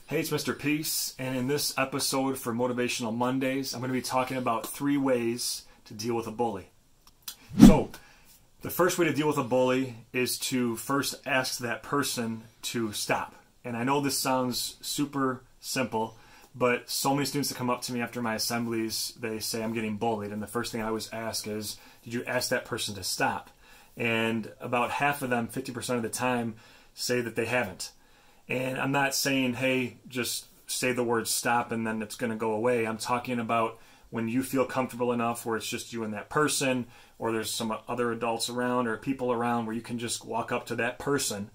Hey, it's Mr. Peace, and in this episode for Motivational Mondays, I'm going to be talking about 3 ways to deal with a bully. So, the first way to deal with a bully is to first ask that person to stop. And I know this sounds super simple, but so many students that come up to me after my assemblies, they say I'm getting bullied, and the first thing I always ask is, did you ask that person to stop? And about half of them, 50% of the time, say that they haven't. And I'm not saying, hey, just say the word stop and then it's going to go away. I'm talking about when you feel comfortable enough where it's just you and that person, or there's some other adults around or people around where you can just walk up to that person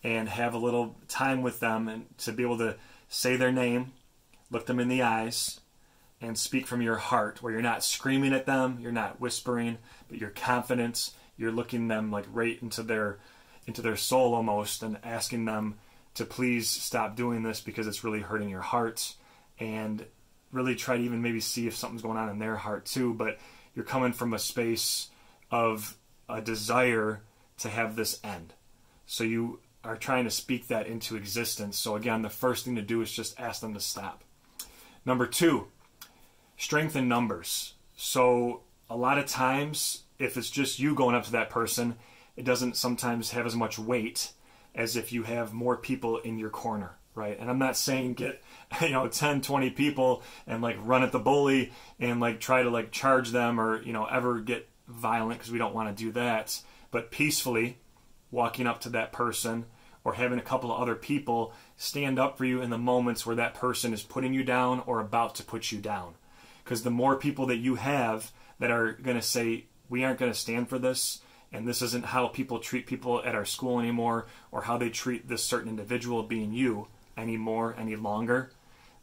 and have a little time with them and to be able to say their name, look them in the eyes, and speak from your heart, where you're not screaming at them, you're not whispering, but you're confident, you're looking them like right into their soul almost, and asking them to please stop doing this because it's really hurting your heart, and really try to even maybe see if something's going on in their heart too. But you're coming from a space of a desire to have this end. So you are trying to speak that into existence. So again, the first thing to do is just ask them to stop. Number 2, strength in numbers. So a lot of times, if it's just you going up to that person, it doesn't sometimes have as much weight as if you have more people in your corner, right? And I'm not saying get 10, 20 people and like run at the bully and like try to like charge them or ever get violent, because we don't want to do that. But peacefully walking up to that person or having a couple of other people stand up for you in the moments where that person is putting you down or about to put you down. Because the more people that you have that are going to say, we aren't going to stand for this, and this isn't how people treat people at our school anymore, or how they treat this certain individual being you anymore, any longer,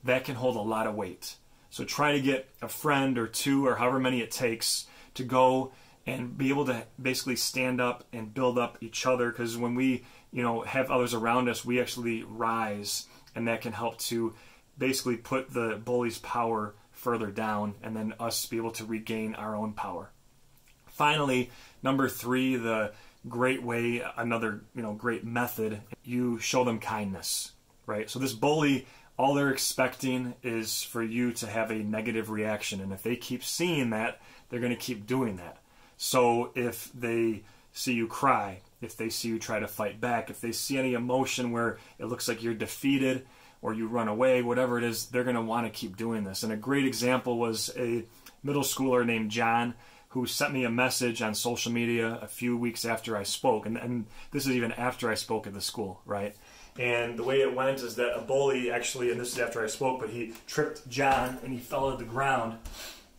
that can hold a lot of weight. So try to get a friend or 2 or however many it takes to go and be able to basically stand up and build up each other, because when we have others around us, we actually rise, and that can help to basically put the bully's power further down, and then us be able to regain our own power. Finally, number 3, the great way, another great method, you show them kindness, right? So this bully, all they're expecting is for you to have a negative reaction, and if they keep seeing that, they're going to keep doing that. So if they see you cry, if they see you try to fight back, if they see any emotion where it looks like you're defeated or you run away, whatever it is, they're going to want to keep doing this. And a great example was a middle schooler named John, who sent me a message on social media a few weeks after I spoke. And this is even after I spoke at the school, right? And the way it went is that a bully actually, and this is after I spoke, but he tripped John and he fell to the ground.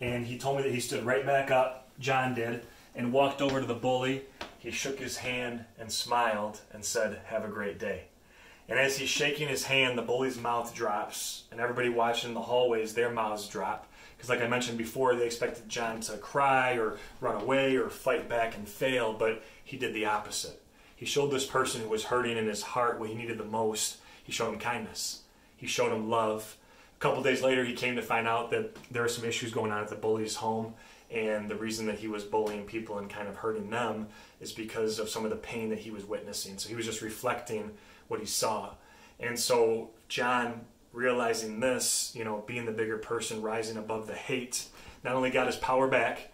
And he told me that he stood right back up, John did, and walked over to the bully. He shook his hand and smiled and said, "Have a great day." And as he's shaking his hand, the bully's mouth drops, and everybody watching in the hallways, their mouths drop. Because like I mentioned before, they expected John to cry or run away or fight back and fail, but he did the opposite. He showed this person who was hurting in his heart what he needed the most. He showed him kindness. He showed him love. A couple days later, he came to find out that there were some issues going on at the bully's home, and the reason that he was bullying people and kind of hurting them is because of some of the pain that he was witnessing. So he was just reflecting what he saw. And so John, realizing this, being the bigger person, rising above the hate, not only got his power back,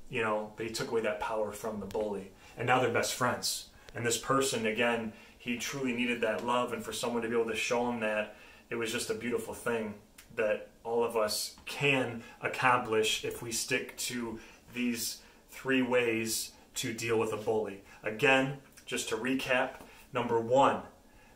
but he took away that power from the bully. And now they're best friends. And this person, again, he truly needed that love, and for someone to be able to show him that, it was just a beautiful thing that all of us can accomplish if we stick to these 3 ways to deal with a bully. Again, just to recap, number 1,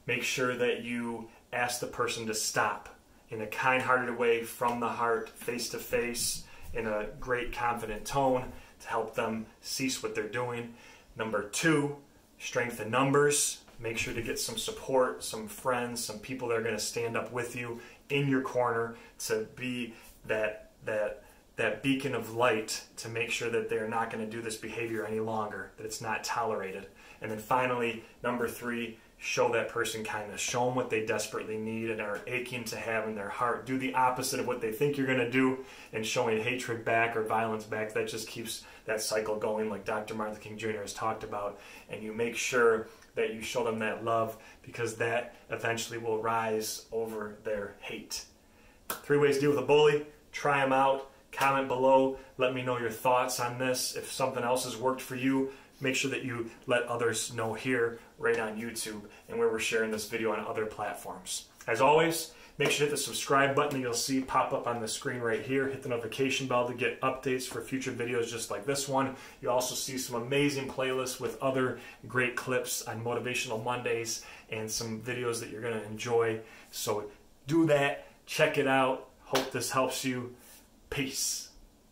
make sure that you ask the person to stop in a kind-hearted way, from the heart, face to face, in a great confident tone to help them cease what they're doing. Number 2, strength in numbers. Make sure to get some support, some friends, some people that are going to stand up with you in your corner to be that beacon of light, to make sure that they're not going to do this behavior any longer, that it's not tolerated. And then finally, number 3, show that person kindness. Show them what they desperately need and are aching to have in their heart. Do the opposite of what they think you're going to do, and showing hatred back or violence back. That just keeps that cycle going, like Dr. Martin Luther King Jr. has talked about. And you make sure that you show them that love, because that eventually will rise over their hate. 3 ways to deal with a bully. Try them out. Comment below. Let me know your thoughts on this. If something else has worked for you, make sure that you let others know here, right on YouTube, and where we're sharing this video on other platforms. As always, make sure to hit the subscribe button that you'll see pop up on the screen right here. Hit the notification bell to get updates for future videos just like this one. You'll also see some amazing playlists with other great clips on Motivational Mondays and some videos that you're going to enjoy. So do that. Check it out. Hope this helps you. Peace.